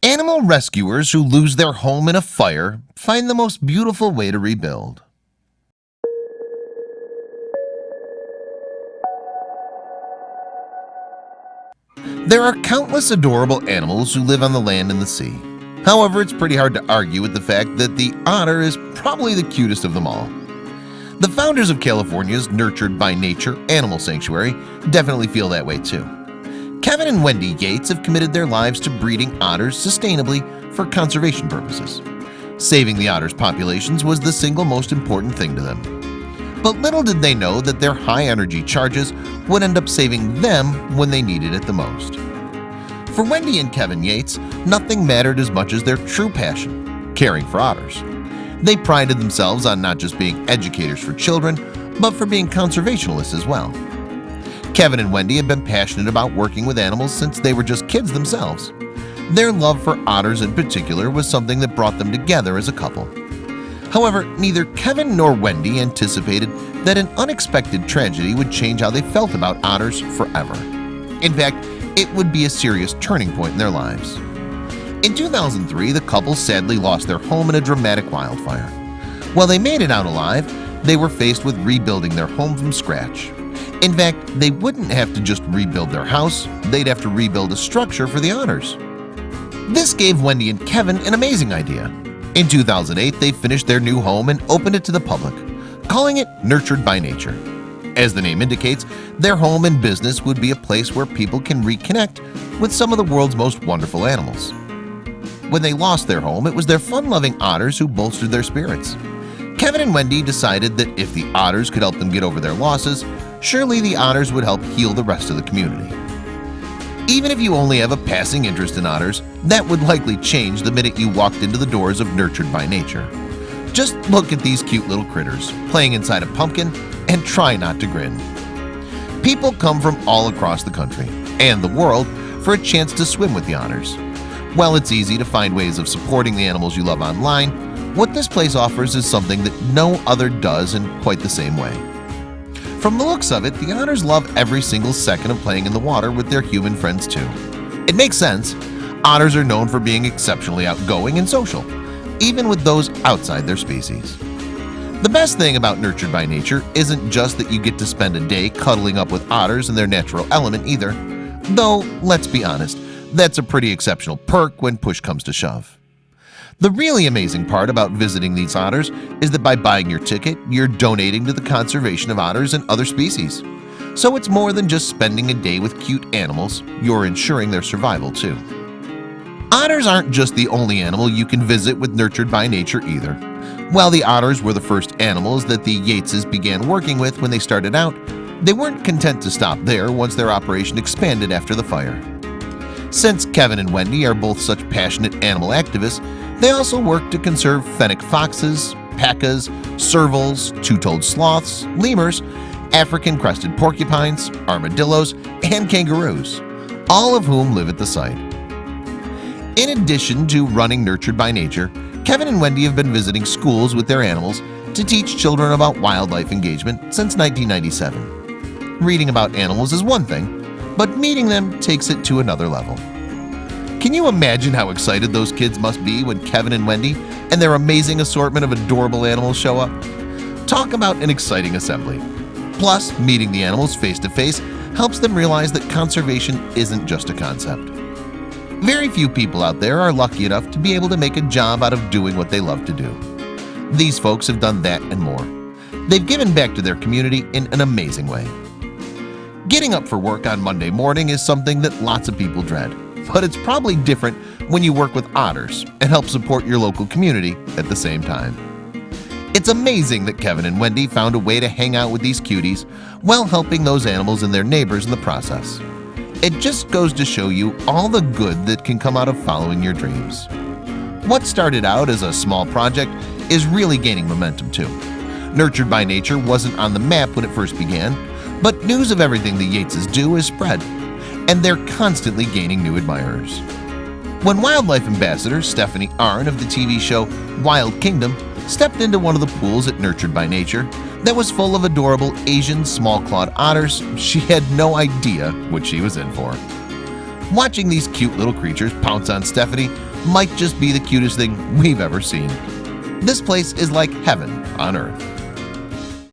Animal rescuers who lose their home in a fire find the most beautiful way to rebuild. There are countless adorable animals who live on the land and the sea. However, it's pretty hard to argue with the fact that the otter is probably the cutest of them all. The founders of California's Nurtured by Nature Animal Sanctuary definitely feel that way too. Kevin and Wendy Yates have committed their lives to breeding otters sustainably for conservation purposes. Saving the otters' populations was the single most important thing to them. But little did they know that their high-energy charges would end up saving them when they needed it the most. For Wendy and Kevin Yates, nothing mattered as much as their true passion, caring for otters. They prided themselves on not just being educators for children, but for being conservationists as well. Kevin and Wendy have been passionate about working with animals since they were just kids themselves. Their love for otters in particular was something that brought them together as a couple. However, neither Kevin nor Wendy anticipated that an unexpected tragedy would change how they felt about otters forever. In fact, it would be a serious turning point in their lives. In 2003, the couple sadly lost their home in a dramatic wildfire. While they made it out alive, they were faced with rebuilding their home from scratch. In fact, they wouldn't have to just rebuild their house, they'd have to rebuild a structure for the otters. This gave Wendy and Kevin an amazing idea. In 2008, they finished their new home and opened it to the public, calling it Nurtured by Nature. As the name indicates, their home and business would be a place where people can reconnect with some of the world's most wonderful animals. When they lost their home, it was their fun-loving otters who bolstered their spirits. Kevin and Wendy decided that if the otters could help them get over their losses, surely the otters would help heal the rest of the community. Even if you only have a passing interest in otters, that would likely change the minute you walked into the doors of Nurtured by Nature. Just look at these cute little critters playing inside a pumpkin and try not to grin. People come from all across the country and the world for a chance to swim with the otters. While it's easy to find ways of supporting the animals you love online, what this place offers is something that no other does in quite the same way. From the looks of it, the otters love every single second of playing in the water with their human friends too. It makes sense. Otters are known for being exceptionally outgoing and social, even with those outside their species. The best thing about Nurtured by Nature isn't just that you get to spend a day cuddling up with otters in their natural element either, though let's be honest, that's a pretty exceptional perk when push comes to shove. The really amazing part about visiting these otters is that by buying your ticket, you're donating to the conservation of otters and other species. So it's more than just spending a day with cute animals, you're ensuring their survival too. Otters aren't just the only animal you can visit with Nurtured by Nature either. While the otters were the first animals that the Yateses began working with when they started out, they weren't content to stop there once their operation expanded after the fire. Since Kevin and Wendy are both such passionate animal activists, they also work to conserve fennec foxes, pacas, servals, two-toed sloths, lemurs, African crested porcupines, armadillos, and kangaroos, all of whom live at the site. In addition to running Nurtured by Nature, Kevin and Wendy have been visiting schools with their animals to teach children about wildlife engagement since 1997. Reading about animals is one thing, but meeting them takes it to another level. Can you imagine how excited those kids must be when Kevin and Wendy and their amazing assortment of adorable animals show up? Talk about an exciting assembly. Plus, meeting the animals face-to-face helps them realize that conservation isn't just a concept. Very few people out there are lucky enough to be able to make a job out of doing what they love to do. These folks have done that and more. They've given back to their community in an amazing way. Getting up for work on Monday morning is something that lots of people dread, but it's probably different when you work with otters and help support your local community at the same time. It's amazing that Kevin and Wendy found a way to hang out with these cuties while helping those animals and their neighbors in the process. It just goes to show you all the good that can come out of following your dreams. What started out as a small project is really gaining momentum too. Nurtured by Nature wasn't on the map when it first began, but news of everything the Yateses do is spread, and they're constantly gaining new admirers. When wildlife ambassador Stephanie Arn of the TV show Wild Kingdom stepped into one of the pools at Nurtured by Nature that was full of adorable Asian small-clawed otters, she had no idea what she was in for. Watching these cute little creatures pounce on Stephanie might just be the cutest thing we've ever seen. This place is like heaven on earth.